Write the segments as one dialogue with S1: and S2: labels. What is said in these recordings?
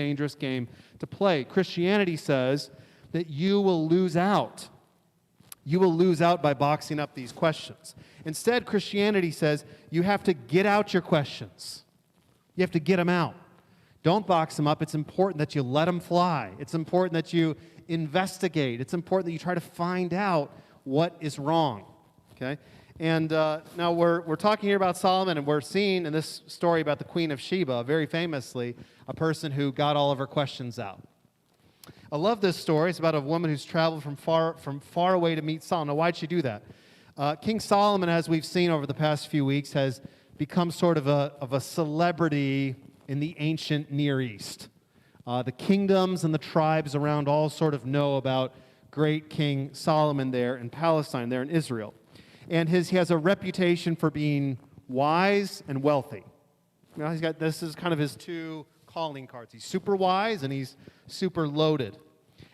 S1: dangerous game to play. Christianity says that you will lose out. You will lose out by boxing up these questions. Instead, Christianity says you have to get out your questions. You have to get them out. Don't box them up. It's important that you let them fly. It's important that you investigate. It's important that you try to find out what is wrong. Okay? And now we're talking here about Solomon, and we're seeing in this story about the Queen of Sheba, very famously, a person who got all of her questions out. I love this story. It's about a woman who's traveled from far away to meet Solomon. Now, why'd she do that? King Solomon, as we've seen over the past few weeks, has become sort of a celebrity in the ancient Near East. The kingdoms and the tribes around all sort of know about great King Solomon there in Palestine, there in Israel. And he has a reputation for being wise and wealthy. Now this is kind of his two calling cards. He's super wise and he's super loaded.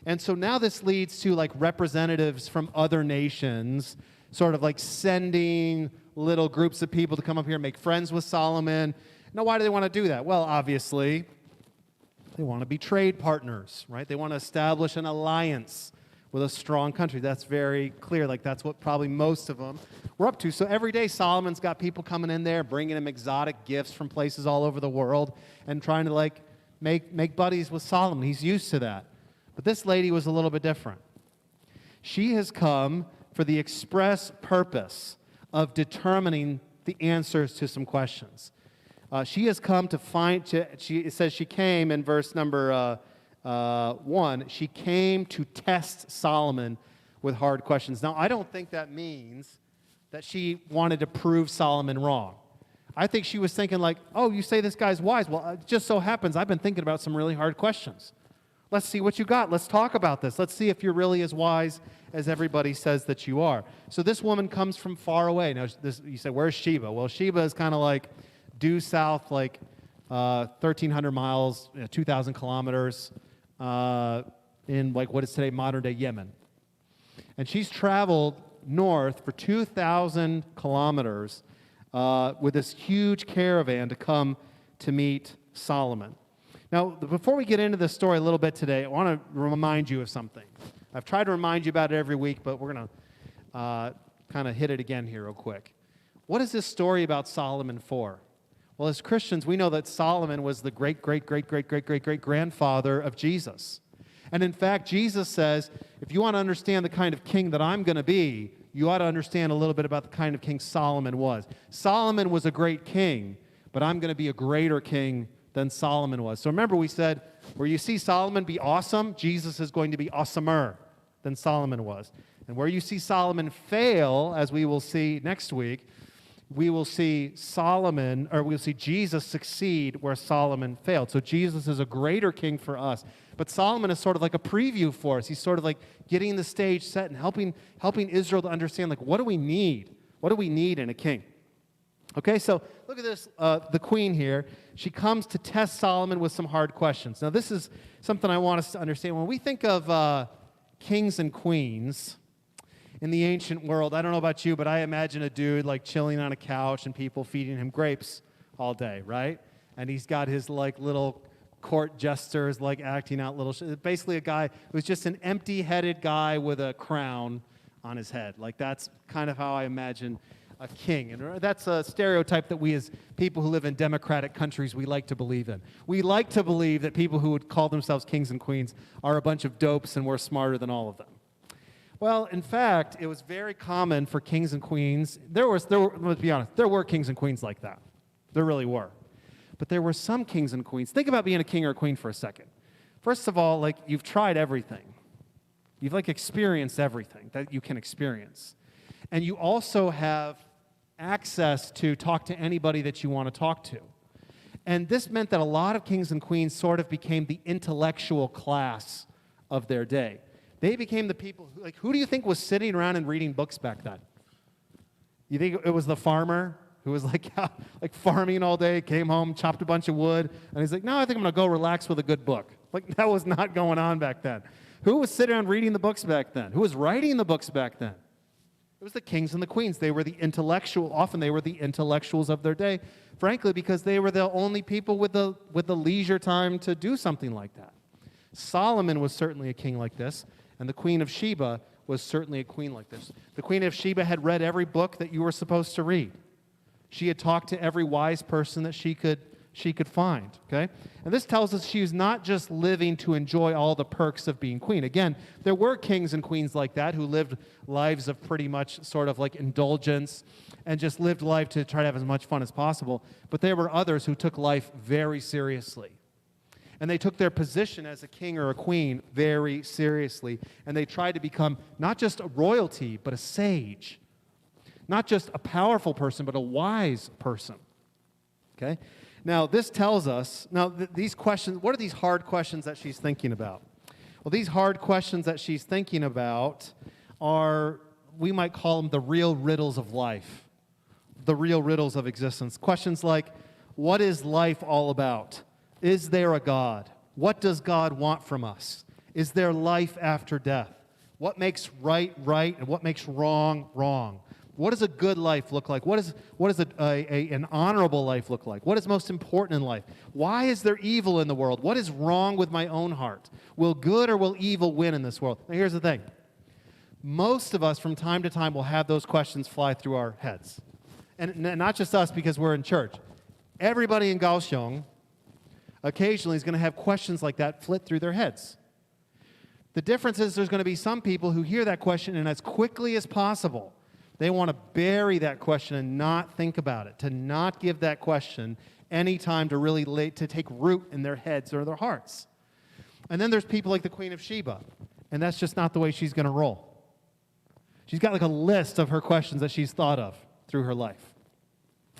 S1: And so now this leads to like representatives from other nations sort of like sending little groups of people to come up here and make friends with Solomon. Now, why do they want to do that? Well, obviously, they want to be trade partners, right? They want to establish an alliance with a strong country. That's very clear. Like, that's what probably most of them were up to. So every day, Solomon's got people coming in there, bringing him exotic gifts from places all over the world and trying to, like, make buddies with Solomon. He's used to that. But this lady was a little bit different. She has come for the express purpose of determining the answers to some questions. She has come to find, it says she came in verse number 1, she came to test Solomon with hard questions. Now, I don't think that means that she wanted to prove Solomon wrong. I think she was thinking like, oh, you say this guy's wise. Well, it just so happens I've been thinking about some really hard questions. Let's see what you got. Let's talk about this. Let's see if you're really as wise as everybody says that you are. So this woman comes from far away. Now, you say, where's Sheba? Well, Sheba is kind of like due south, like 1,300 miles, 2,000 kilometers in like what is today modern-day Yemen. And she's traveled north for 2,000 kilometers with this huge caravan to come to meet Solomon. Now, before we get into this story a little bit today, I want to remind you of something. I've tried to remind you about it every week, but we're going to kind of hit it again here real quick. What is this story about Solomon for? Well, as Christians, we know that Solomon was the great-great-great-great-great-great-great-grandfather of Jesus. And in fact, Jesus says, if you want to understand the kind of king that I'm going to be, you ought to understand a little bit about the kind of king Solomon was. Solomon was a great king, but I'm going to be a greater king than Solomon was. So remember, we said, where you see Solomon be awesome, Jesus is going to be awesomer than Solomon was. And where you see Solomon fail, as we will see next week, we will see we'll see Jesus succeed where Solomon failed. So Jesus is a greater king for us. But Solomon is sort of like a preview for us. He's sort of like getting the stage set and helping Israel to understand, like, what do we need? What do we need in a king? Okay, so look at this, the queen here. She comes to test Solomon with some hard questions. Now, this is something I want us to understand. When we think of kings and queens in the ancient world, I don't know about you, but I imagine a dude like chilling on a couch and people feeding him grapes all day, right? And he's got his like little court jesters like acting out basically a guy who's just an empty-headed guy with a crown on his head. Like that's kind of how I imagine a king. And that's a stereotype that we as people who live in democratic countries, we like to believe in. We like to believe that people who would call themselves kings and queens are a bunch of dopes and we're smarter than all of them. Well, in fact, it was very common for kings and queens. Let's be honest, there were kings and queens like that. There really were. But there were some kings and queens. Think about being a king or a queen for a second. First of all, like, you've tried everything. You've like experienced everything that you can experience. And you also have access to talk to anybody that you want to talk to. And this meant that a lot of kings and queens sort of became the intellectual class of their day. They became the people who do you think was sitting around and reading books back then? You think it was the farmer who was like farming all day, came home, chopped a bunch of wood, and he's like, no, I think I'm going to go relax with a good book. Like, that was not going on back then. Who was sitting around reading the books back then? Who was writing the books back then? It was the kings and the queens. They were the often they were the intellectuals of their day, frankly, because they were the only people with the leisure time to do something like that. Solomon was certainly a king like this, and the Queen of Sheba was certainly a queen like this. The Queen of Sheba had read every book that you were supposed to read. She had talked to every wise person that she could find, okay? And this tells us she was not just living to enjoy all the perks of being queen. Again, there were kings and queens like that who lived lives of pretty much sort of like indulgence and just lived life to try to have as much fun as possible. But there were others who took life very seriously. And they took their position as a king or a queen very seriously. And they tried to become not just a royalty, but a sage. Not just a powerful person, but a wise person. Okay? Now, this tells us, these questions, what are these hard questions that she's thinking about? Well, these hard questions that she's thinking about are, we might call them the real riddles of life, the real riddles of existence. Questions like, what is life all about? Is there a God? What does God want from us? Is there life after death? What makes right, right, and what makes wrong, wrong? What does a good life look like? What does an honorable life look like? What is most important in life? Why is there evil in the world? What is wrong with my own heart? Will good or will evil win in this world? Now, here's the thing. Most of us, from time to time, will have those questions fly through our heads. And not just us because we're in church. Everybody in Kaohsiung occasionally is going to have questions like that flit through their heads. The difference is there's going to be some people who hear that question, and as quickly as possible, they want to bury that question and not think about it, to not give that question any time to really to take root in their heads or their hearts. And then there's people like the Queen of Sheba, and that's just not the way she's going to roll. She's got like a list of her questions that she's thought of through her life.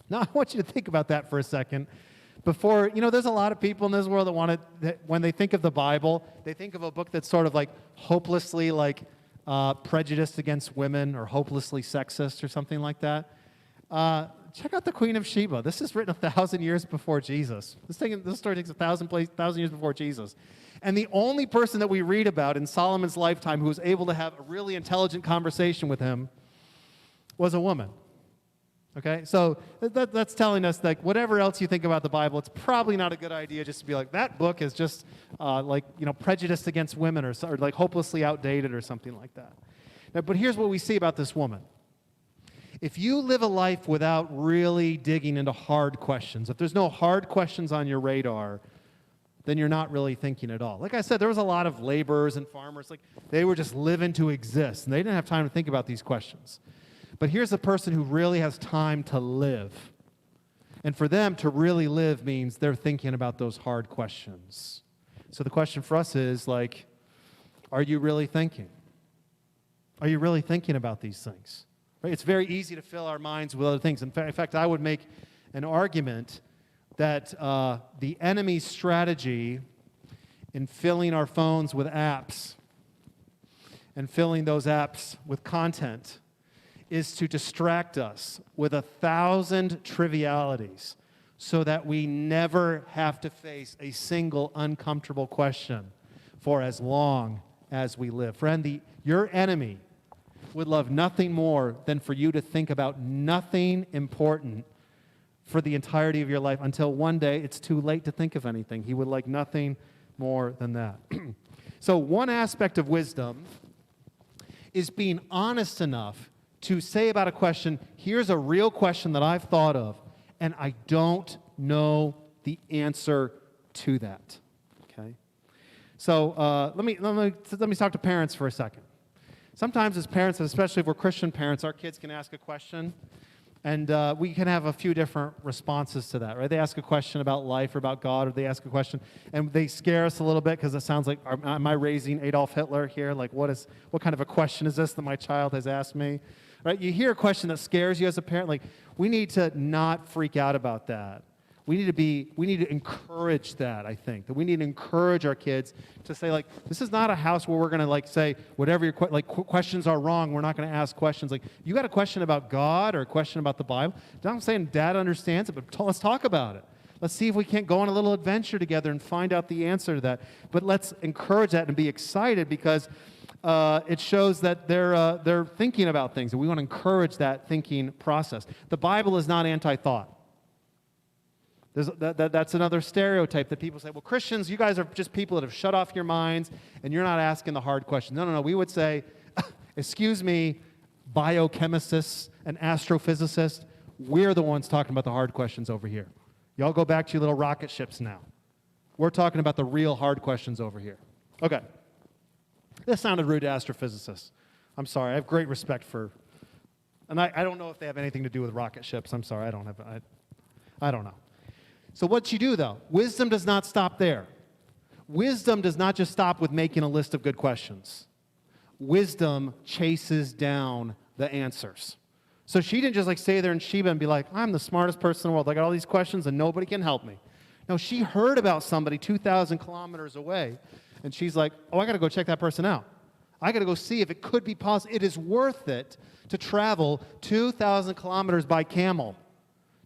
S1: Now, I want you to think about that for a second. Before, there's a lot of people in this world that when they think of the Bible, they think of a book that's sort of like hopelessly like prejudiced against women or hopelessly sexist or something like that. Check out the Queen of Sheba. This is written 1,000 years before Jesus. This story takes 1,000 years before Jesus. And the only person that we read about in Solomon's lifetime who was able to have a really intelligent conversation with him was a woman. Okay, so that's telling us that whatever else you think about the Bible, it's probably not a good idea just to be like, that book is just prejudiced against women or like hopelessly outdated or something like that. Now, but here's what we see about this woman. If you live a life without really digging into hard questions, if there's no hard questions on your radar, then you're not really thinking at all. Like I said, there was a lot of laborers and farmers, like they were just living to exist, and they didn't have time to think about these questions. But here's a person who really has time to live. And for them to really live means they're thinking about those hard questions. So the question for us is like, are you really thinking? Are you really thinking about these things? Right? It's very easy to fill our minds with other things. In fact, I would make an argument that the enemy's strategy in filling our phones with apps and filling those apps with content is to distract us with 1,000 trivialities so that we never have to face a single uncomfortable question for as long as we live. Friend, your enemy would love nothing more than for you to think about nothing important for the entirety of your life until one day it's too late to think of anything. He would like nothing more than that. So one aspect of wisdom is being honest enough to say about a question, here's a real question that I've thought of, and I don't know the answer to that. Okay? So let me talk to parents for a second. Sometimes as parents, especially if we're Christian parents, our kids can ask a question, and we can have a few different responses to that, right? They ask a question about life or about God, or they ask a question, and they scare us a little bit because it sounds like, am I raising Adolf Hitler here? Like, what kind of a question is this that my child has asked me? Right? You hear a question that scares you as a parent, like, we need to not freak out about that. We need to encourage that, I think. That we need to encourage our kids to say, like, this is not a house where we're going to, like, say, whatever your questions are wrong, we're not going to ask questions. Like, you got a question about God or a question about the Bible? I'm saying Dad understands it, but let's talk about it. Let's see if we can't go on a little adventure together and find out the answer to that. But let's encourage that and be excited because it shows that they're thinking about things, and we want to encourage that thinking process. The Bible is not anti-thought. That's another stereotype that people say, well, Christians, you guys are just people that have shut off your minds, and you're not asking the hard questions. No. We would say, excuse me, biochemists and astrophysicists, we're the ones talking about the hard questions over here. Y'all go back to your little rocket ships now. We're talking about the real hard questions over here. Okay. This sounded rude to astrophysicists. I'm sorry. I have great respect for, and I don't know if they have anything to do with rocket ships. I'm sorry. I don't know. So what you do, though, wisdom does not stop there. Wisdom does not just stop with making a list of good questions. Wisdom chases down the answers. So she didn't just stay there in Sheba and be like, I'm the smartest person in the world. I got all these questions and nobody can help me. No, she heard about somebody 2,000 kilometers away, and she's like, oh, I got to go check that person out. I got to go see if it could be possible. It is worth it to travel 2,000 kilometers by camel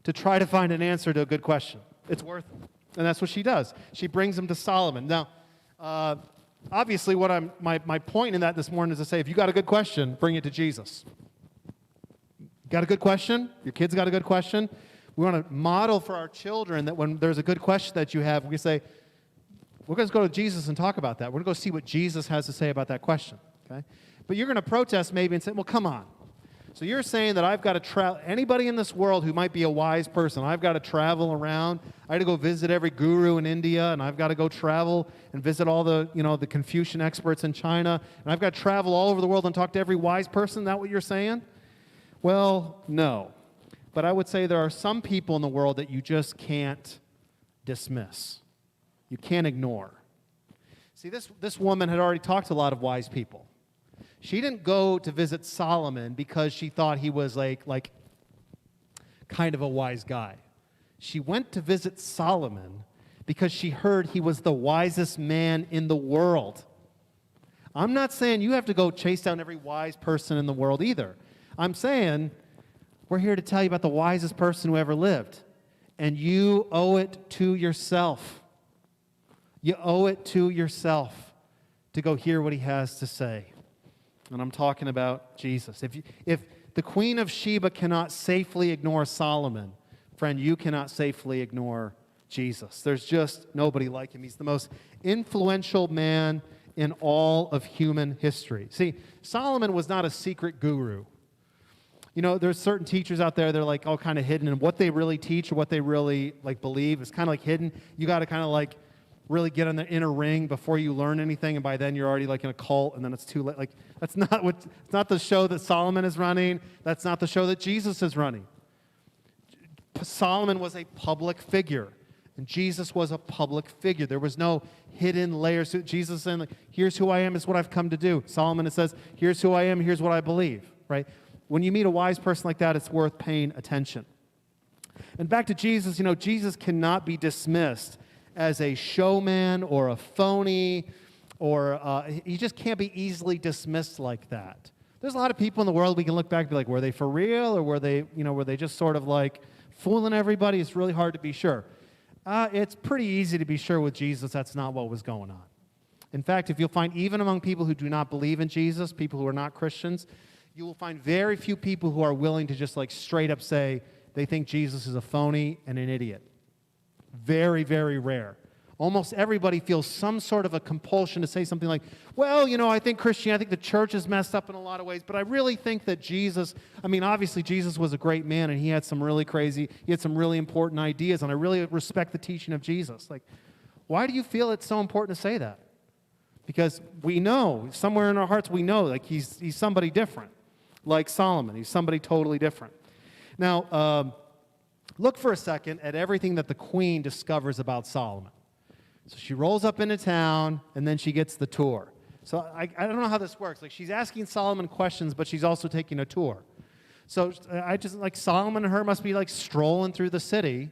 S1: to try to find an answer to a good question. It's worth it. And that's what she does. She brings him to Solomon. Now, obviously, my point in that this morning is to say, if you got a good question, bring it to Jesus. Got a good question? Your kids got a good question? We want to model for our children that when there's a good question that you have, we say, we're going to go to Jesus and talk about that. We're going to go see what Jesus has to say about that question. Okay? But you're going to protest maybe and say, well, come on. So you're saying that I've got to travel, anybody in this world who might be a wise person, I've got to travel around. I got to go visit every guru in India, and I've got to go travel and visit all the, the Confucian experts in China, and I've got to travel all over the world and talk to every wise person. Is that what you're saying? Well, no. But I would say there are some people in the world that you just can't dismiss. You can't ignore. See, this woman had already talked to a lot of wise people. She didn't go to visit Solomon because she thought he was like kind of a wise guy. She went to visit Solomon because she heard he was the wisest man in the world. I'm not saying you have to go chase down every wise person in the world either. I'm saying we're here to tell you about the wisest person who ever lived. And you owe it to yourself. You owe it to yourself to go hear what he has to say. And I'm talking about Jesus. If the Queen of Sheba cannot safely ignore Solomon, friend, you cannot safely ignore Jesus. There's just nobody like him. He's the most influential man in all of human history. See, Solomon was not a secret guru. There's certain teachers out there that are all kind of hidden, and what they really teach or what they really believe is kind of hidden. You got to kind of really get on the inner ring before you learn anything, and by then you're already in a cult, and then it's too late. It's not the show that Solomon is running. That's not the show that Jesus is running. Solomon was a public figure, and Jesus was a public figure. There was no hidden layers. Jesus saying, here's who I am, is what I've come to do. Solomon, it says, here's who I am, here's what I believe, right? When you meet a wise person like that, it's worth paying attention. And back to Jesus, Jesus cannot be dismissed as a showman or a phony, or he just can't be easily dismissed like that. There's a lot of people in the world we can look back and be like, were they for real, or were they just sort of fooling everybody? It's really hard to be sure. It's pretty easy to be sure with Jesus that's not what was going on. In fact, if you'll find even among people who do not believe in Jesus, people who are not Christians, you will find very few people who are willing to just straight up say they think Jesus is a phony and an idiot. Very, very rare. Almost everybody feels some sort of a compulsion to say something like, well, I think I think the church is messed up in a lot of ways, but I really think that Jesus, obviously Jesus was a great man, and he had some really important ideas, and I really respect the teaching of Jesus. Why do you feel it's so important to say that? Because we know, somewhere in our hearts we know, he's somebody different, like Solomon. He's somebody totally different. Now, look for a second at everything that the queen discovers about Solomon. So she rolls up into town, and then she gets the tour. So I don't know how this works. She's asking Solomon questions, but she's also taking a tour. So I just, Solomon and her must be, strolling through the city,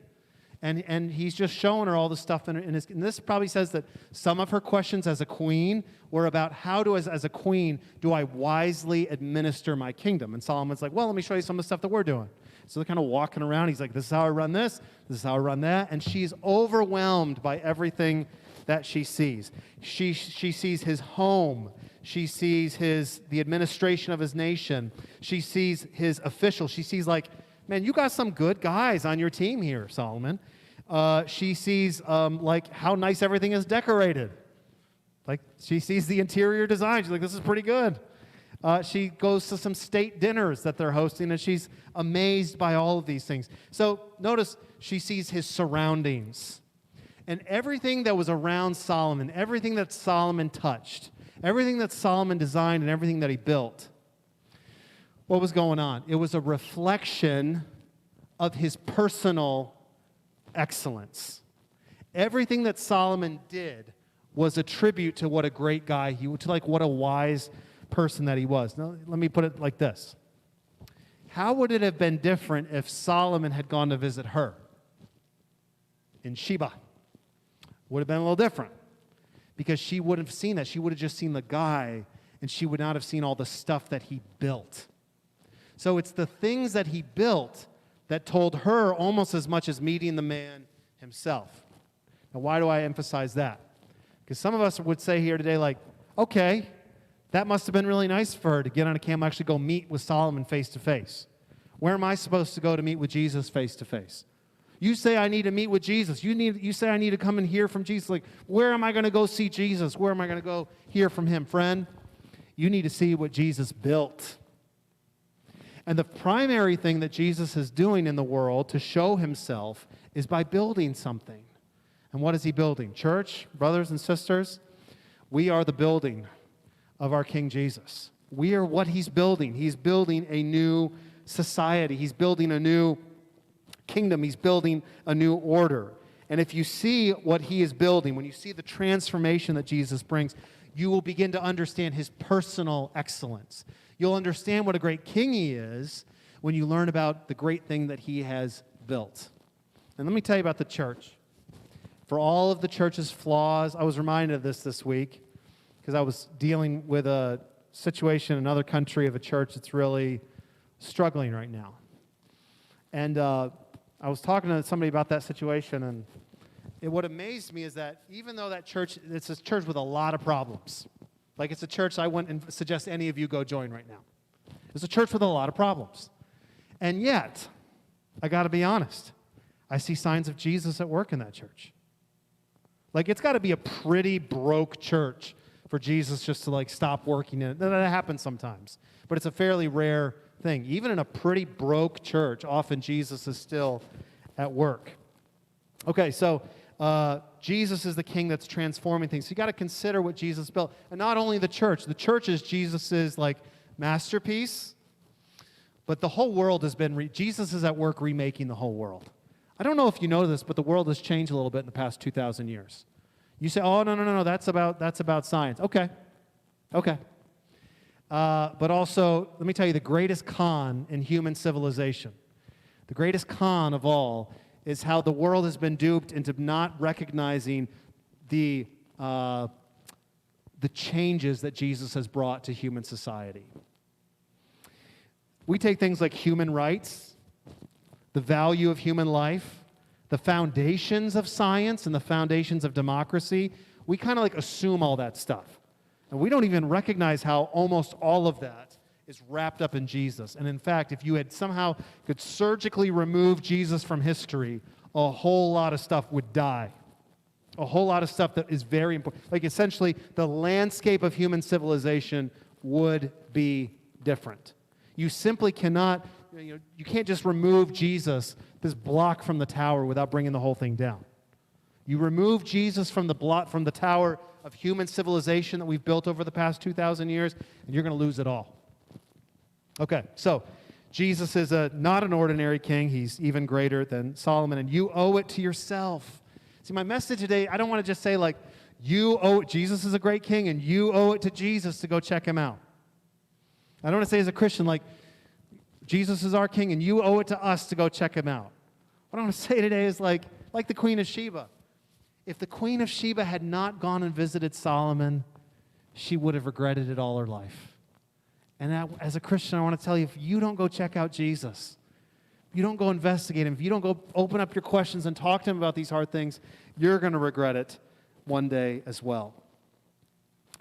S1: and he's just showing her all the stuff. And this probably says that some of her questions as a queen were about how as a queen, do I wisely administer my kingdom? And Solomon's like, well, let me show you some of the stuff that we're doing. So they're kind of walking around. He's like, this is how I run this is how I run that. And she's overwhelmed by everything that she sees. She sees his home. She sees the administration of his nation. She sees his officials. She sees like, man, you got some good guys on your team here, Solomon. She sees like how nice everything is decorated. Like she sees the interior design. She's like, this is pretty good. She goes to some state dinners that they're hosting, and she's amazed by all of these things. So notice she sees his surroundings. And everything that was around Solomon, everything that Solomon touched, everything that Solomon designed, and everything that he built, what was going on? It was a reflection of his personal excellence. Everything that Solomon did was a tribute to what a great guy he was, to like what a wise person that he was. Now, let me put it like this. How would it have been different if Solomon had gone to visit her in Sheba? Would have been a little different because she wouldn't have seen that. She would have just seen the guy, and she would not have seen all the stuff that he built. So it's the things that he built that told her almost as much as meeting the man himself. Now, why do I emphasize that? Because some of us would say here today, like, okay, that must have been really nice for her to get on a camel, actually go meet with Solomon face to face. Where am I supposed to go to meet with Jesus face to face? You say I need to meet with Jesus. You say I need to come and hear from Jesus. Like, where am I going to go see Jesus? Where am I going to go hear from him? Friend, you need to see what Jesus built. And the primary thing that Jesus is doing in the world to show himself is by building something. And what is he building? Church, brothers and sisters, we are the building of our King Jesus. We are what he's building. He's building a new society. He's building a new kingdom. He's building a new order. And if you see what he is building, when you see the transformation that Jesus brings, you will begin to understand his personal excellence. You'll understand what a great king he is when you learn about the great thing that he has built. And let me tell you about the church. For all of the church's flaws, I was reminded of this week because I was dealing with a situation in another country of a church that's really struggling right now. And I was talking to somebody about that situation, and what amazed me is that even though that church, it's a church with a lot of problems. Like it's a church I wouldn't suggest any of you go join right now. It's a church with a lot of problems. And yet, I got to be honest, I see signs of Jesus at work in that church. Like it's got to be a pretty broke church for Jesus just to like stop working in it. That happens sometimes, but it's a fairly rare thing. Even in a pretty broke church, often Jesus is still at work. Okay, so Jesus is the king that's transforming things. So you got to consider what Jesus built. And not only the church is Jesus's like masterpiece, but the whole world has been, Jesus is at work remaking the whole world. I don't know if you know this, but the world has changed a little bit in the past 2,000 years. You say, oh, no, that's about science. Okay. But also, let me tell you, the greatest con in human civilization, the greatest con of all, is how the world has been duped into not recognizing the changes that Jesus has brought to human society. We take things like human rights, the value of human life, the foundations of science and the foundations of democracy. We kind of like assume all that stuff. And we don't even recognize how almost all of that is wrapped up in Jesus. And in fact, if you had somehow could surgically remove Jesus from history, a whole lot of stuff would die. A whole lot of stuff that is very important. Like essentially, the landscape of human civilization would be different. You simply cannot, you can't just remove Jesus, this block from the tower, without bringing the whole thing down. You remove Jesus from the block, from the tower of human civilization that we've built over the past 2,000 years, and you're going to lose it all. Okay, so Jesus is not an ordinary king. He's even greater than Solomon, and you owe it to yourself. See, my message today, I don't want to just say like, you owe it, Jesus is a great king, and you owe it to Jesus to go check him out. I don't want to say as a Christian like, Jesus is our king, and you owe it to us to go check him out. What I want to say today is like the Queen of Sheba. If the Queen of Sheba had not gone and visited Solomon, she would have regretted it all her life. And as a Christian, I want to tell you, if you don't go check out Jesus, if you don't go investigate him, if you don't go open up your questions and talk to him about these hard things, you're going to regret it one day as well.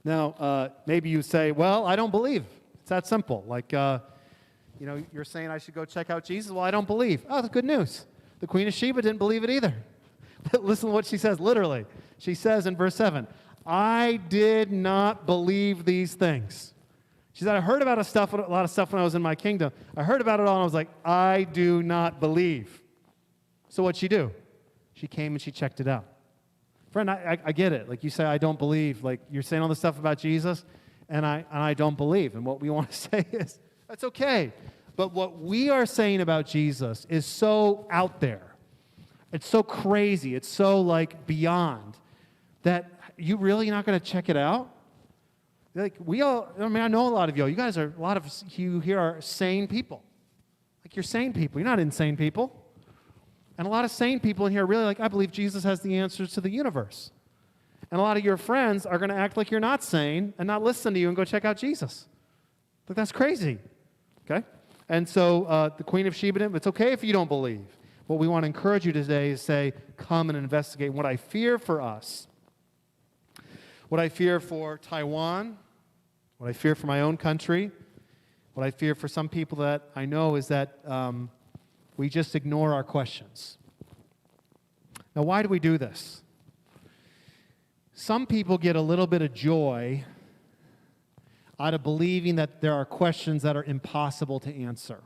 S1: Now, maybe you say, well, I don't believe. It's that simple. Like, you're saying I should go check out Jesus. Well, I don't believe. Oh, that's good news. The Queen of Sheba didn't believe it either. Listen to what she says, literally. She says in verse 7, I did not believe these things. She said, I heard about a lot of stuff when I was in my kingdom. I heard about it all, and I was like, I do not believe. So what'd she do? She came and she checked it out. Friend, I get it. Like you say, I don't believe. Like you're saying all this stuff about Jesus, and I don't believe. And what we want to say is, that's okay. But what we are saying about Jesus is so out there. It's so crazy. It's so like beyond that you really not going to check it out? Like I know a lot of you. You guys are, a lot of you here are sane people. Like you're sane people. You're not insane people. And a lot of sane people in here are really like, I believe Jesus has the answers to the universe. And a lot of your friends are going to act like you're not sane and not listen to you and go check out Jesus. But that's crazy. Okay? And so the Queen of Sheba, it's okay if you don't believe. What we want to encourage you today is say, come and investigate. What I fear for us, what I fear for Taiwan, what I fear for my own country, what I fear for some people that I know is that we just ignore our questions. Now, why do we do this? Some people get a little bit of joy out of believing that there are questions that are impossible to answer.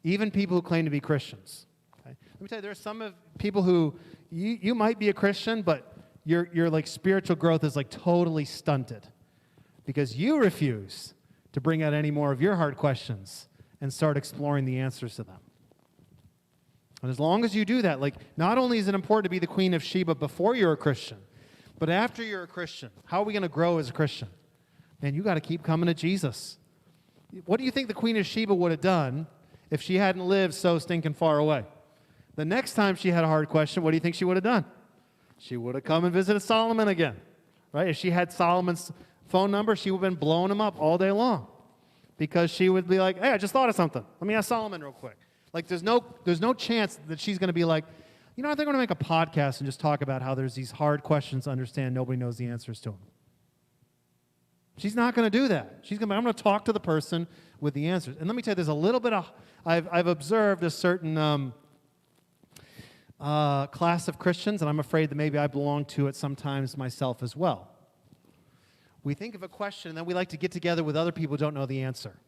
S1: Even people who claim to be Christians. Okay? Let me tell you, there are some of people who, you might be a Christian, but your like spiritual growth is like totally stunted because you refuse to bring out any more of your hard questions and start exploring the answers to them. And as long as you do that, like not only is it important to be the Queen of Sheba before you're a Christian, but after you're a Christian, how are we going to grow as a Christian? Man, you got to keep coming to Jesus. What do you think the Queen of Sheba would have done if she hadn't lived so stinking far away? The next time she had a hard question, what do you think she would have done? She would have come and visited Solomon again, right? If she had Solomon's phone number, she would have been blowing him up all day long because she would be like, hey, I just thought of something. Let me ask Solomon real quick. Like there's no chance that she's going to be like, you know, I think I'm going to make a podcast and just talk about how there's these hard questions to understand nobody knows the answers to them. She's not going to do that. She's going to, I'm going to talk to the person with the answers. And let me tell you, there's a little bit of, I've observed a certain class of Christians, and I'm afraid that maybe I belong to it sometimes myself as well. We think of a question, and then we like to get together with other people who don't know the answer.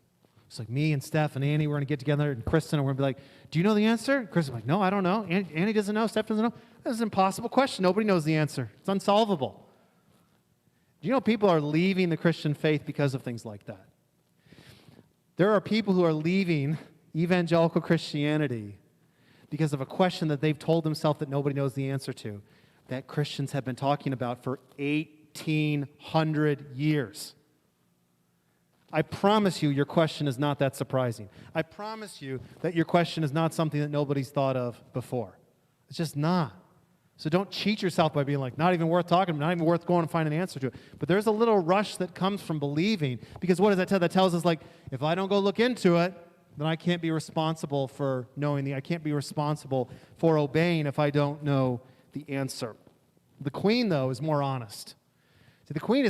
S1: It's like me and Steph and Annie, we're going to get together, and Kristen, and we're going to be like, do you know the answer? Kristen's like, no, I don't know. Annie doesn't know. Steph doesn't know. That's an impossible question. Nobody knows the answer. It's unsolvable. Do you know people are leaving the Christian faith because of things like that? There are people who are leaving evangelical Christianity because of a question that they've told themselves that nobody knows the answer to, that Christians have been talking about for 1,800 years. I promise you, your question is not that surprising. I promise you that your question is not something that nobody's thought of before. It's just not. So don't cheat yourself by being like, not even worth talking, not even worth going and finding an answer to it. But there's a little rush that comes from believing, because what does that tell? That tells us, like, if I don't go look into it, then I can't be responsible for knowing I can't be responsible for obeying if I don't know the answer. The queen, though, is more honest. See, the queen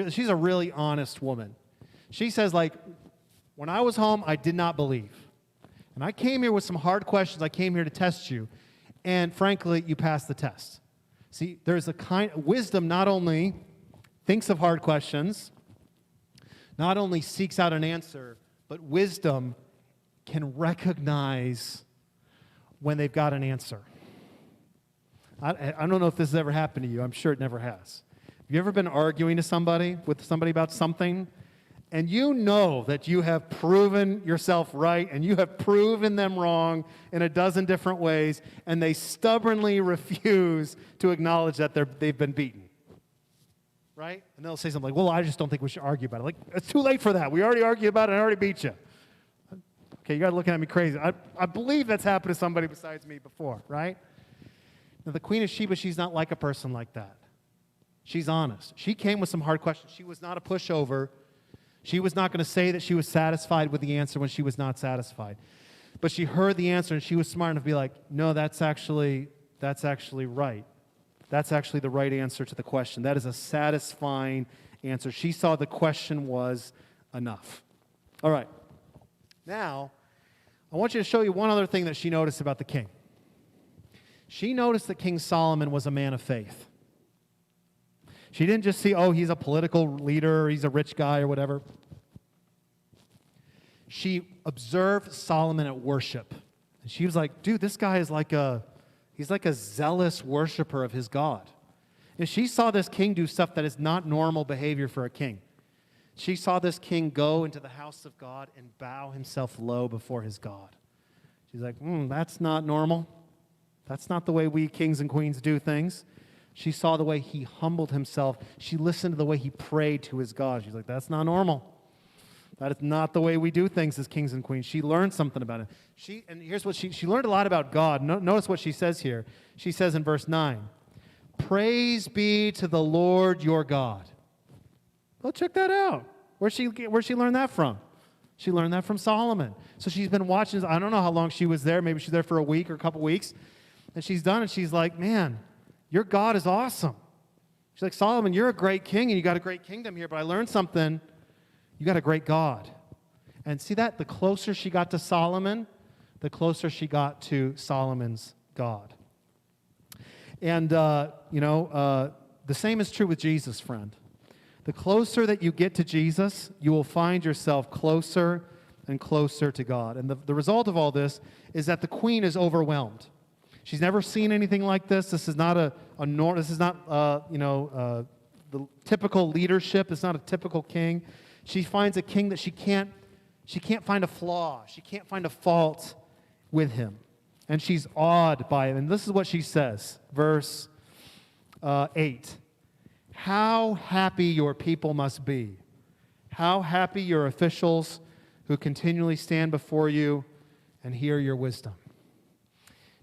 S1: she's a really honest woman. She says, like, when I was home, I did not believe. And I came here with some hard questions. I came here to test you. And frankly, you passed the test. See, there's a kind of wisdom not only thinks of hard questions, not only seeks out an answer, but wisdom can recognize when they've got an answer. I don't know if this has ever happened to you. I'm sure it never has. Have you ever been arguing with somebody about something, and you know that you have proven yourself right and you have proven them wrong in a dozen different ways, and they stubbornly refuse to acknowledge that they've been beaten? Right? And they'll say something like, well, I just don't think we should argue about it. Like, it's too late for that. We already argued about it and I already beat you. Okay, you guys are looking at me crazy. I believe that's happened to somebody besides me before, right? Now, the Queen of Sheba, she's not like a person like that. She's honest. She came with some hard questions. She was not a pushover. She was not going to say that she was satisfied with the answer when she was not satisfied. But she heard the answer, and she was smart enough to be like, no, that's actually right. That's actually the right answer to the question. That is a satisfying answer. She saw the question was enough. All right. Now, I want you to show you one other thing that she noticed about the king. She noticed that King Solomon was a man of faith. She didn't just see, oh, he's a political leader, or he's a rich guy, or whatever. She observed Solomon at worship. And she was like, dude, this guy is he's like a zealous worshiper of his God. And she saw this king do stuff that is not normal behavior for a king. She saw this king go into the house of God and bow himself low before his God. She's like, that's not normal. That's not the way we kings and queens do things. She saw the way he humbled himself. She listened to the way he prayed to his God. She's like, that's not normal. That is not the way we do things as kings and queens. She learned something about it. And here's what she learned a lot about God. Notice what she says here. She says in verse 9, praise be to the Lord your God. Well, check that out. Where'd she learn that from? She learned that from Solomon. So she's been watching. I don't know how long she was there. Maybe she's there for a week or a couple weeks. And she's done, and she's like, man, your God is awesome. She's like, Solomon, you're a great king, and you got a great kingdom here, but I learned something. You got a great God. And see that? The closer she got to Solomon, the closer she got to Solomon's God. And, the same is true with Jesus, friend. The closer that you get to Jesus, you will find yourself closer and closer to God. And the result of all this is that the queen is overwhelmed. She's never seen anything like this. This is not this is not the typical leadership. It's not a typical king. She finds a king that she can't find a flaw. She can't find a fault with him. And she's awed by him. And this is what she says, verse 8. How happy your people must be. How happy your officials who continually stand before you and hear your wisdom.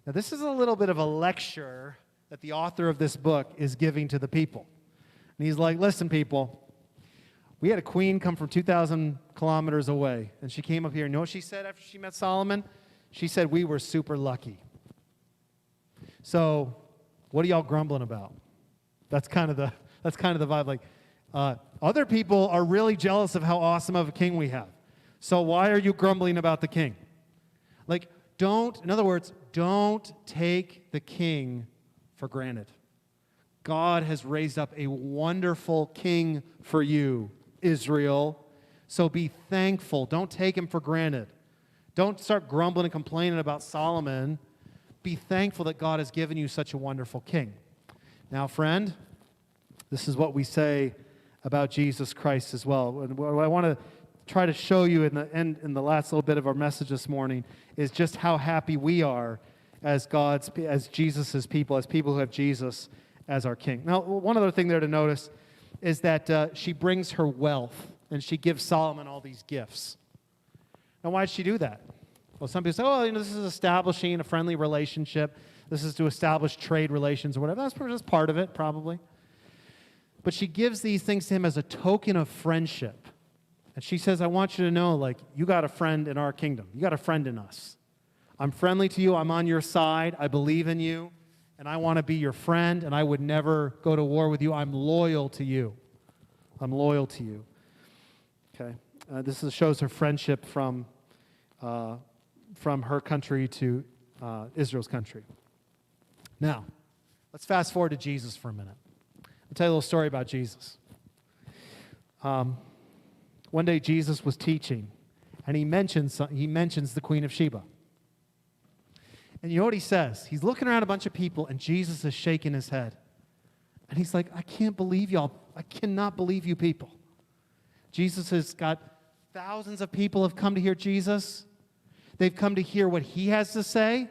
S1: Now, this is a little bit of a lecture that the author of this book is giving to the people. And he's like, listen, people, we had a queen come from 2,000 kilometers away, and she came up here. You know what she said after she met Solomon? She said, we were super lucky. So what are y'all grumbling about? That's kind of the vibe. Like, other people are really jealous of how awesome of a king we have. So why are you grumbling about the king? Like, in other words, don't take the king for granted. God has raised up a wonderful king for you, Israel. So be thankful. Don't take him for granted. Don't start grumbling and complaining about Solomon. Be thankful that God has given you such a wonderful king. Now, friend, this is what we say about Jesus Christ as well. And what I want to try to show you in the last little bit of our message this morning is just how happy we are as Jesus' people, as people who have Jesus as our king. Now, one other thing there to notice is that she brings her wealth and she gives Solomon all these gifts. Now, why did she do that? Well, some people say, this is establishing a friendly relationship. This is to establish trade relations or whatever. That's just part of it, probably. But she gives these things to him as a token of friendship. And she says, I want you to know, you got a friend in our kingdom. You got a friend in us. I'm friendly to you. I'm on your side. I believe in you. And I want to be your friend. And I would never go to war with you. I'm loyal to you. I'm loyal to you. Okay. This shows her friendship from her country to Israel's country. Now, let's fast forward to Jesus for a minute. I'll tell you a little story about Jesus. One day Jesus was teaching, and he mentions the Queen of Sheba. And you know what he says? He's looking around a bunch of people, and Jesus is shaking his head. And he's like, I can't believe y'all. I cannot believe you people. Jesus has got thousands of people have come to hear Jesus. They've come to hear what he has to say.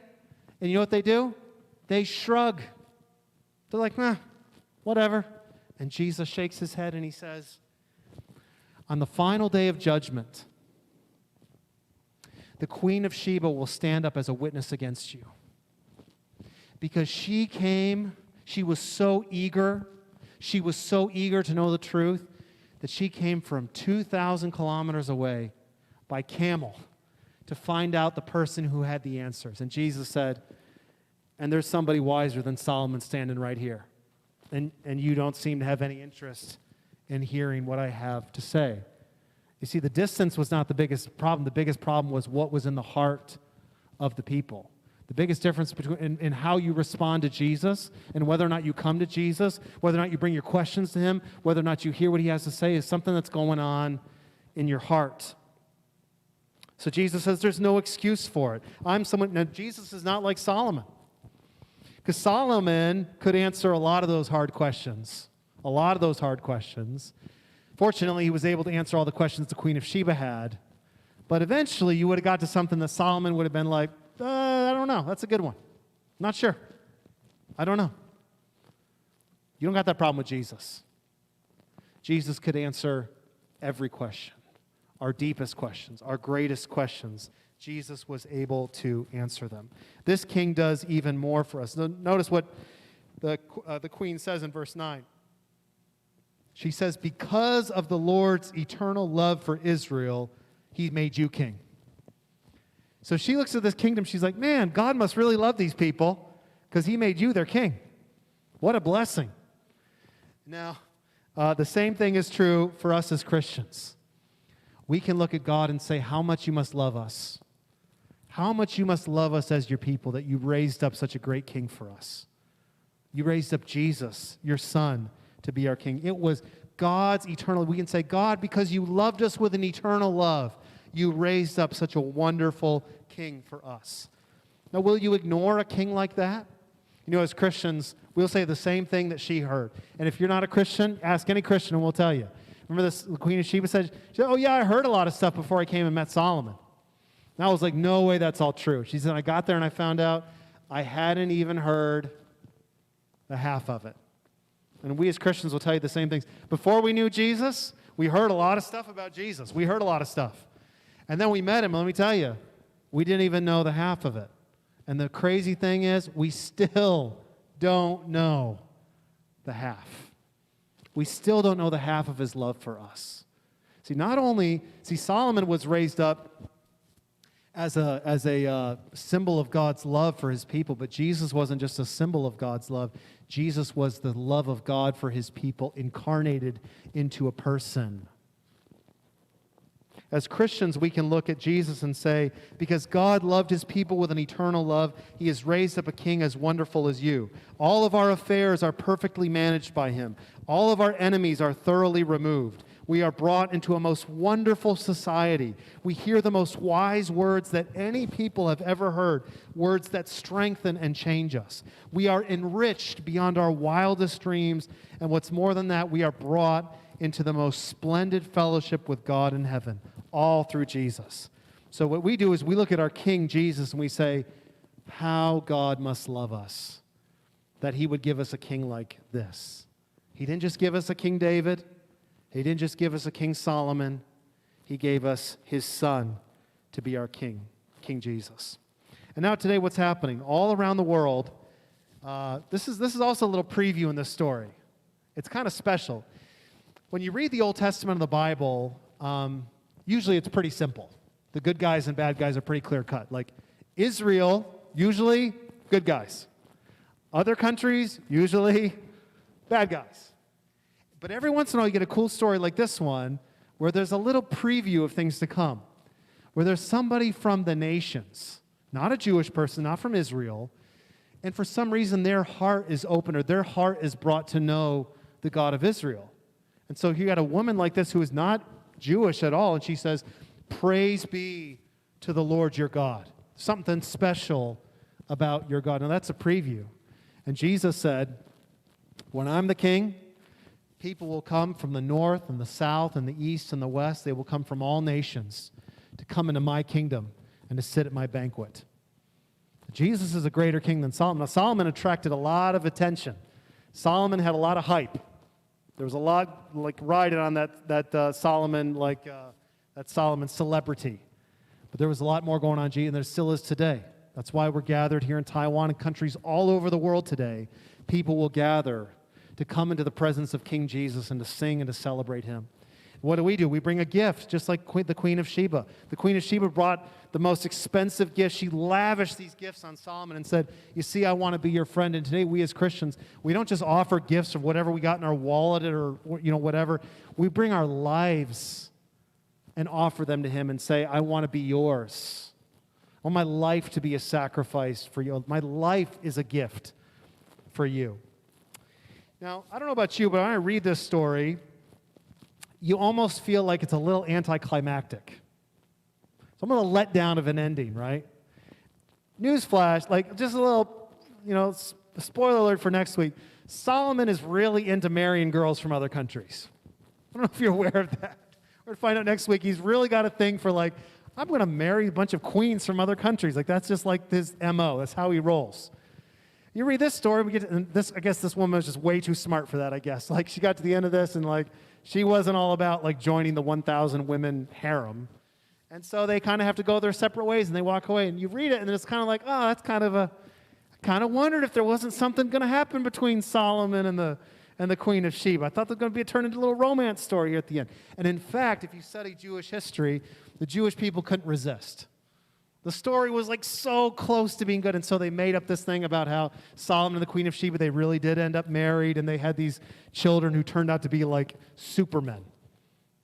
S1: And you know what they do? They shrug. They're like, whatever. And Jesus shakes his head and he says, on the final day of judgment, the Queen of Sheba will stand up as a witness against you. Because she was so eager to know the truth that she came from 2,000 kilometers away by camel to find out the person who had the answers. And Jesus said, and there's somebody wiser than Solomon standing right here. and you don't seem to have any interest in hearing what I have to say. You see, the distance was not the biggest problem. The biggest problem was what was in the heart of the people. The biggest difference between in how you respond to Jesus and whether or not you come to Jesus, whether or not you bring your questions to him, whether or not you hear what he has to say is something that's going on in your heart. So Jesus says there's no excuse for it. Now, Jesus is not like Solomon. Because Solomon could answer a lot of those hard questions. Fortunately, he was able to answer all the questions the Queen of Sheba had. But eventually, you would have got to something that Solomon would have been like, I don't know. That's a good one. Not sure. I don't know. You don't got that problem with Jesus. Jesus could answer every question, our deepest questions, our greatest questions. Jesus was able to answer them. This king does even more for us. Notice what the queen says in verse 9. She says, because of the Lord's eternal love for Israel, he made you king. So she looks at this kingdom, she's like, man, God must really love these people because he made you their king. What a blessing. Now, the same thing is true for us as Christians. We can look at God and say, how much you must love us. How much you must love us as your people that you raised up such a great king for us. You raised up Jesus, your son, to be our king. It was God's eternal. We can say, God, because you loved us with an eternal love, you raised up such a wonderful king for us. Now, will you ignore a king like that? You know, as Christians, we'll say the same thing that she heard. And if you're not a Christian, ask any Christian and we'll tell you. Remember this, the Queen of Sheba said, oh yeah, I heard a lot of stuff before I came and met Solomon. And I was like, no way that's all true. She said, I got there and I found out I hadn't even heard the half of it. And we as Christians will tell you the same things. Before we knew Jesus, we heard a lot of stuff about Jesus. We heard a lot of stuff. And then we met him, and let me tell you, we didn't even know the half of it. And the crazy thing is, we still don't know the half. We still don't know the half of his love for us. See, Solomon was raised up as a symbol of God's love for his people, but Jesus wasn't just a symbol of God's love. Jesus was the love of God for his people incarnated into a person. As Christians, we can look at Jesus and say, because God loved his people with an eternal love, he has raised up a king as wonderful as you. All of our affairs are perfectly managed by him. All of our enemies are thoroughly removed. We are brought into a most wonderful society. We hear the most wise words that any people have ever heard, words that strengthen and change us. We are enriched beyond our wildest dreams, and what's more than that, we are brought into the most splendid fellowship with God in heaven, all through Jesus. So what we do is we look at our King Jesus and we say, how God must love us, that he would give us a king like this. He didn't just give us a King David. He didn't just give us a King Solomon. He gave us his son to be our king, King Jesus. And now today what's happening? All around the world, this is also a little preview in this story. It's kind of special. When you read the Old Testament of the Bible, usually it's pretty simple. The good guys and bad guys are pretty clear cut. Like Israel, usually good guys. Other countries, usually bad guys. But every once in a while you get a cool story like this one where there's a little preview of things to come, where there's somebody from the nations, not a Jewish person, not from Israel, and for some reason their heart is open or their heart is brought to know the God of Israel. And so you got a woman like this who is not Jewish at all, and she says, praise be to the Lord your God. Something special about your God. Now that's a preview. And Jesus said, when I'm the king, people will come from the north and the south and the east and the west. They will come from all nations to come into my kingdom and to sit at my banquet. Jesus is a greater king than Solomon. Now Solomon attracted a lot of attention. Solomon had a lot of hype. There was a lot riding on that Solomon celebrity. But there was a lot more going on, and there still is today. That's why we're gathered here in Taiwan and countries all over the world today. People will gather to come into the presence of King Jesus and to sing and to celebrate him. What do? We bring a gift, just like the Queen of Sheba. The Queen of Sheba brought the most expensive gift. She lavished these gifts on Solomon and said, you see, I want to be your friend. And today we as Christians, we don't just offer gifts of whatever we got in our wallet or whatever. We bring our lives and offer them to him and say, I want to be yours. I want my life to be a sacrifice for you. My life is a gift for you. Now, I don't know about you, but when I read this story, you almost feel like it's a little anticlimactic. Some of the letdown of an ending, right? Newsflash, like just a little, spoiler alert for next week. Solomon is really into marrying girls from other countries. I don't know if you're aware of that. We're going to find out next week. He's really got a thing for like, I'm going to marry a bunch of queens from other countries. Like that's just like his MO. That's how he rolls. You read this story, I guess this woman was just way too smart for that, I guess. Like she got to the end of this and like, she wasn't all about like joining the 1,000 women harem. And so they kind of have to go their separate ways and they walk away. And you read it and it's kind of like, oh, that's I kind of wondered if there wasn't something going to happen between Solomon and the Queen of Sheba. I thought there was going to be turned into a little romance story here at the end. And in fact, if you study Jewish history, the Jewish people couldn't resist. The story was like so close to being good, and so they made up this thing about how Solomon and the Queen of Sheba, they really did end up married, and they had these children who turned out to be like supermen.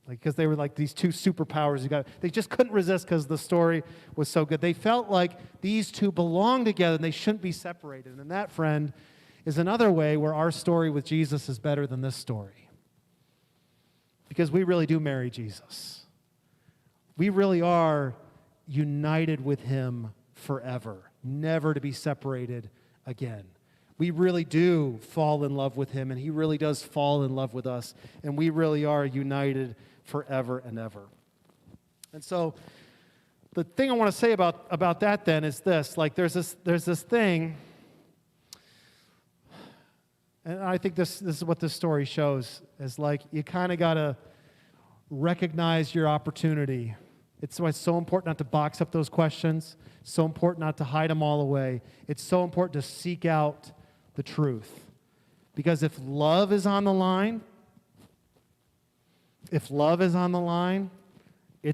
S1: Like, because they were like these two superpowers. They just couldn't resist because the story was so good. They felt like these two belonged together, and they shouldn't be separated. And that, friend, is another way where our story with Jesus is better than this story. Because we really do marry Jesus. We really are united with him forever, never to be separated again. We really do fall in love with him, and he really does fall in love with us, and we really are united forever and ever. And so the thing I want to say about that then is this, like there's this thing, and I think this is what this story shows, is like you kind of got to recognize your opportunity. It's why it's so important not to box up those questions, so important not to hide them all away. It's so important to seek out the truth. Because if love is on the line, it's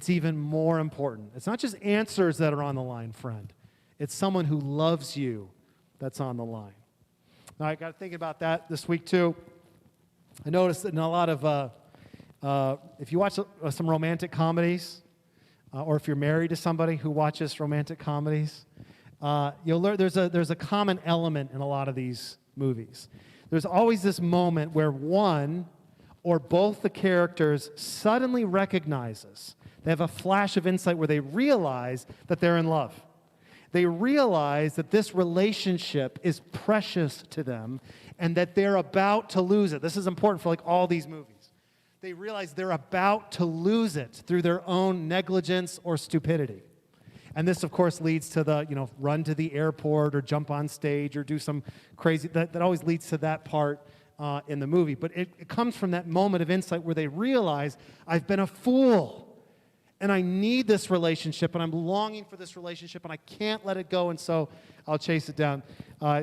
S1: even more important. It's not just answers that are on the line, friend. It's someone who loves you that's on the line. Now, I got to think about that this week, too. I noticed that in a lot of, if you watch some romantic comedies, or if you're married to somebody who watches romantic comedies, you'll learn there's a common element in a lot of these movies. There's always this moment where one or both the characters suddenly recognizes, they have a flash of insight where they realize that they're in love. They realize that this relationship is precious to them and that they're about to lose it. This is important for like all these movies. They realize they're about to lose it through their own negligence or stupidity. And this, of course, leads to the, run to the airport or jump on stage or do some crazy, that always leads to that part in the movie. But it comes from that moment of insight where they realize, I've been a fool, and I need this relationship, and I'm longing for this relationship, and I can't let it go, and so I'll chase it down.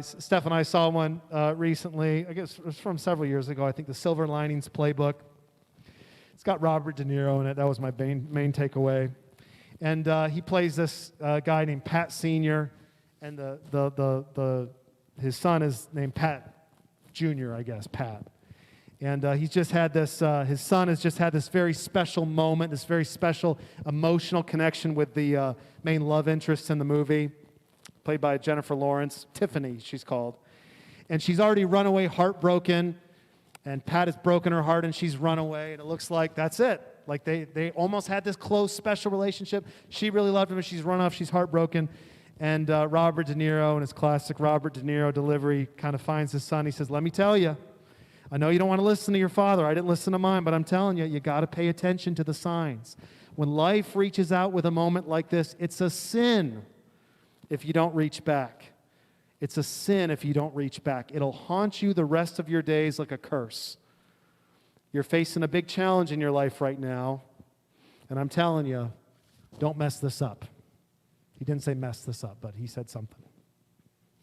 S1: Steph and I saw one recently, I guess it was from several years ago, I think The Silver Linings Playbook. It's got Robert De Niro in it. That was my main takeaway. And he plays this guy named Pat Sr., and his son is named Pat Jr., I guess, Pat. And he's just had this, his son has just had this very special moment, this very special emotional connection with the main love interest in the movie, played by Jennifer Lawrence, Tiffany, she's called. And she's already run away heartbroken, and Pat has broken her heart, and she's run away, and it looks like that's it. Like they almost had this close, special relationship. She really loved him, and she's run off, she's heartbroken. And Robert De Niro, in his classic Robert De Niro delivery, kind of finds his son. He says, let me tell you, I know you don't want to listen to your father. I didn't listen to mine, but I'm telling you, you got to pay attention to the signs. When life reaches out with a moment like this, it's a sin if you don't reach back. It's a sin if you don't reach back. It'll haunt you the rest of your days like a curse. You're facing a big challenge in your life right now, and I'm telling you, don't mess this up. He didn't say mess this up, but he said something.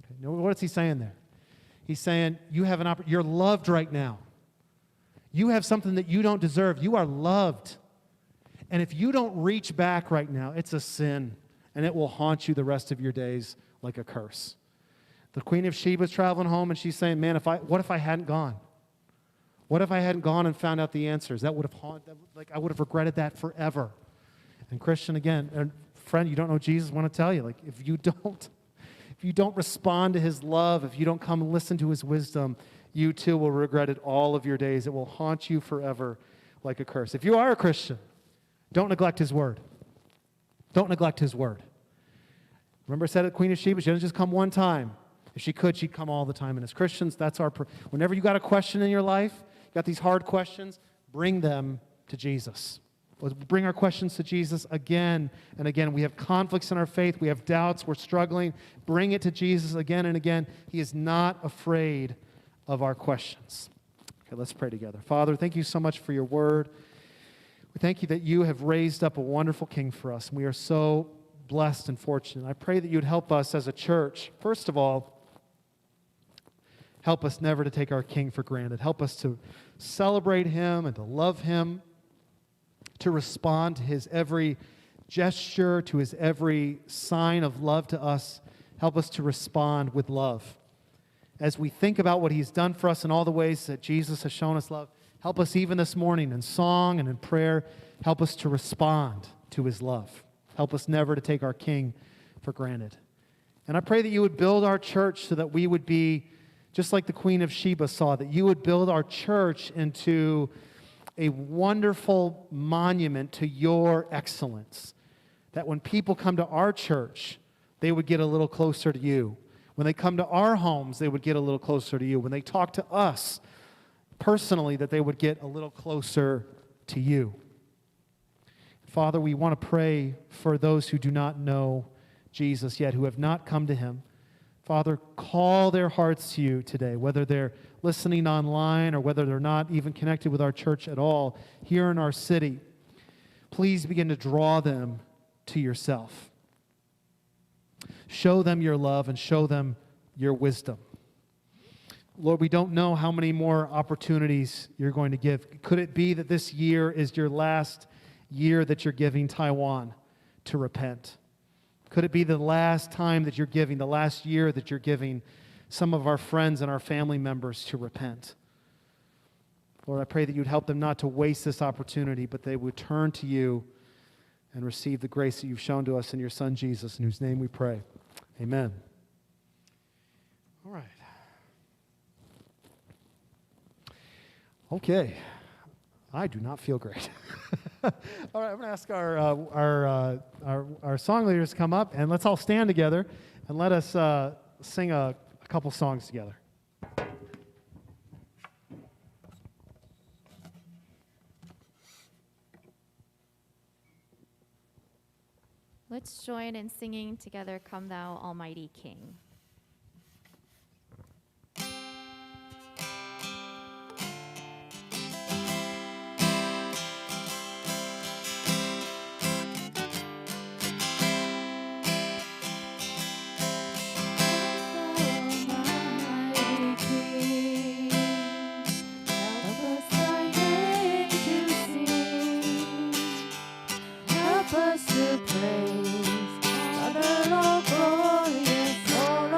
S1: Okay. What is he saying there? He's saying you have an opportunity. You're loved right now. You have something that you don't deserve. You are loved. And if you don't reach back right now, it's a sin, and it will haunt you the rest of your days like a curse. The Queen of Sheba is traveling home, and she's saying, man, what if I hadn't gone? What if I hadn't gone and found out the answers? That would have I would have regretted that forever. And Christian, again, and friend, you don't know Jesus, I want to tell you, if you don't respond to his love, if you don't come and listen to his wisdom, you too will regret it all of your days. It will haunt you forever like a curse. If you are a Christian, don't neglect his word. Don't neglect his word. Remember I said at Queen of Sheba, she doesn't just come one time. If she could, she'd come all the time. And as Christians, whenever you got a question in your life, you got these hard questions, bring them to Jesus. Let's bring our questions to Jesus again and again. We have conflicts in our faith. We have doubts. We're struggling. Bring it to Jesus again and again. He is not afraid of our questions. Okay, let's pray together. Father, thank you so much for your word. We thank you that you have raised up a wonderful king for us, and we are so blessed and fortunate. I pray that you would help us as a church, first of all, help us never to take our king for granted. Help us to celebrate him and to love him, to respond to his every gesture, to his every sign of love to us. Help us to respond with love. As we think about what he's done for us in all the ways that Jesus has shown us love, help us even this morning in song and in prayer, help us to respond to his love. Help us never to take our king for granted. And I pray that you would build our church so that we would be just like the Queen of Sheba saw, that you would build our church into a wonderful monument to your excellence. That when people come to our church, they would get a little closer to you. When they come to our homes, they would get a little closer to you. When they talk to us personally, that they would get a little closer to you. Father, we want to pray for those who do not know Jesus yet, who have not come to him. Father, call their hearts to you today, whether they're listening online or whether they're not even connected with our church at all here in our city. Please begin to draw them to yourself. Show them your love and show them your wisdom. Lord, we don't know how many more opportunities you're going to give. Could it be that this year is your last year that you're giving Taiwan to repent? Could it be the last time that you're giving, the last year that you're giving some of our friends and our family members to repent? Lord, I pray that you'd help them not to waste this opportunity, but they would turn to you and receive the grace that you've shown to us in your Son, Jesus, in whose name we pray. Amen. All right. Okay. I do not feel great. All right, I'm going to ask our song leaders to come up, and let's all stand together, and let us sing a couple songs together.
S2: Let's join in singing together, Come Thou Almighty King.
S3: Praise, Father, all glorious, all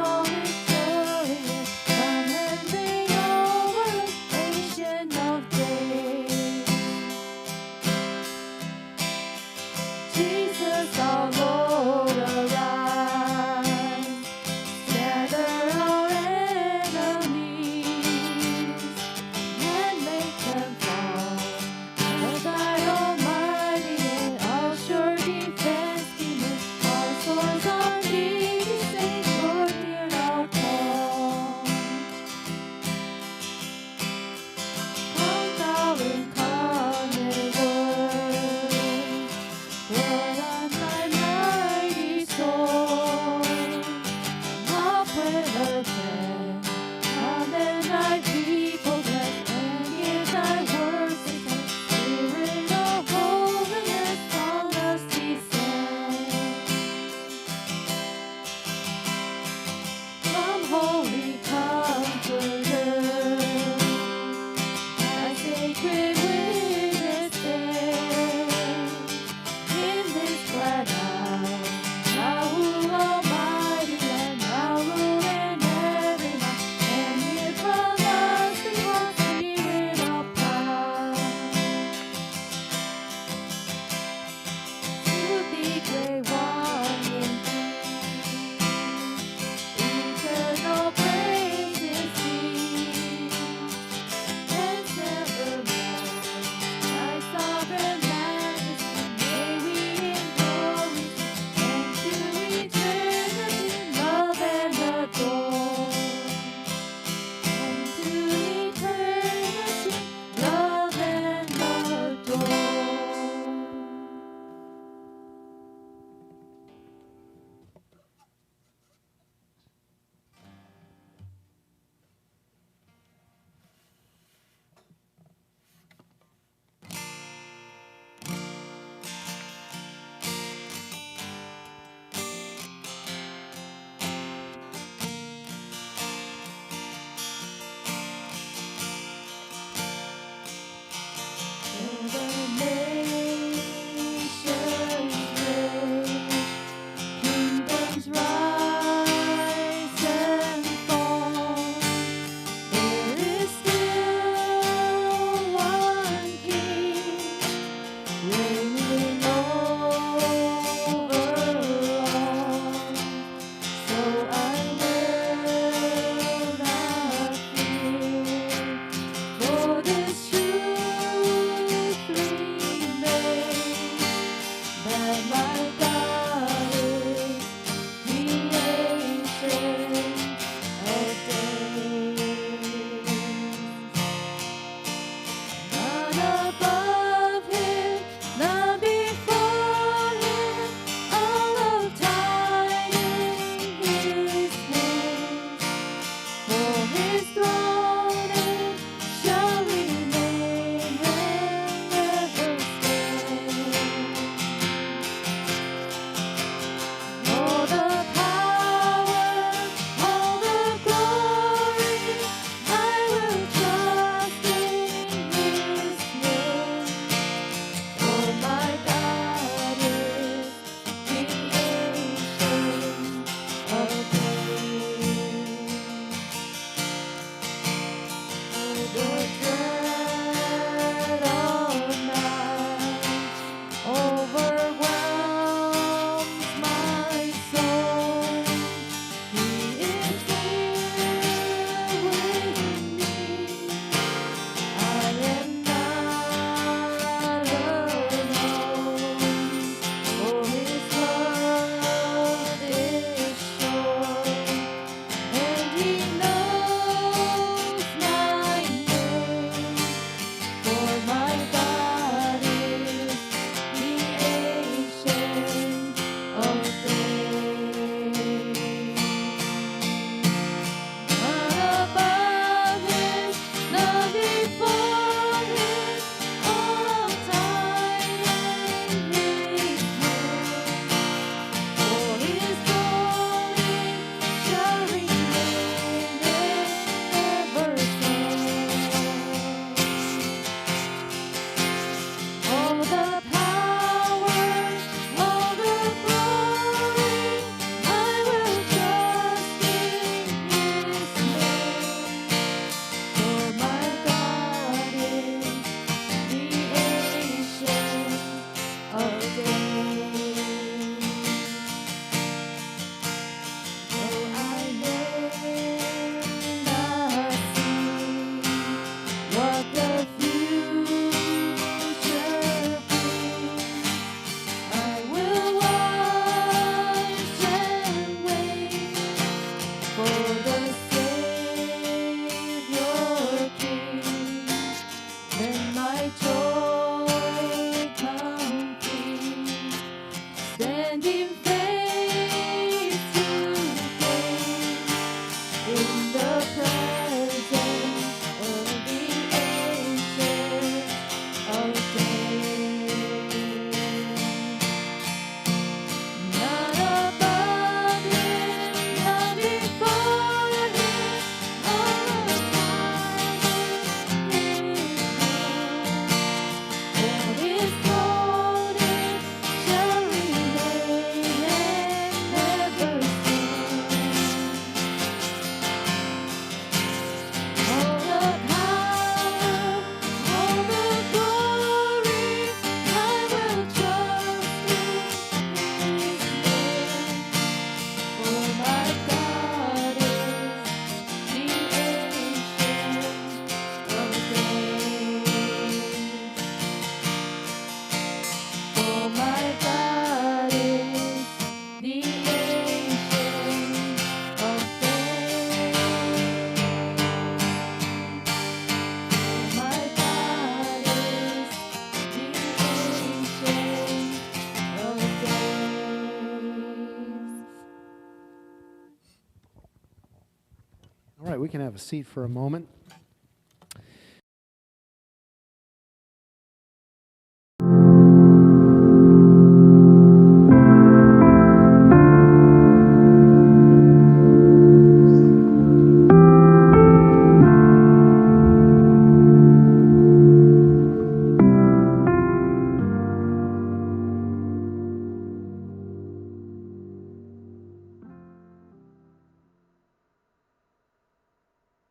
S1: All right, we can have a seat for a moment.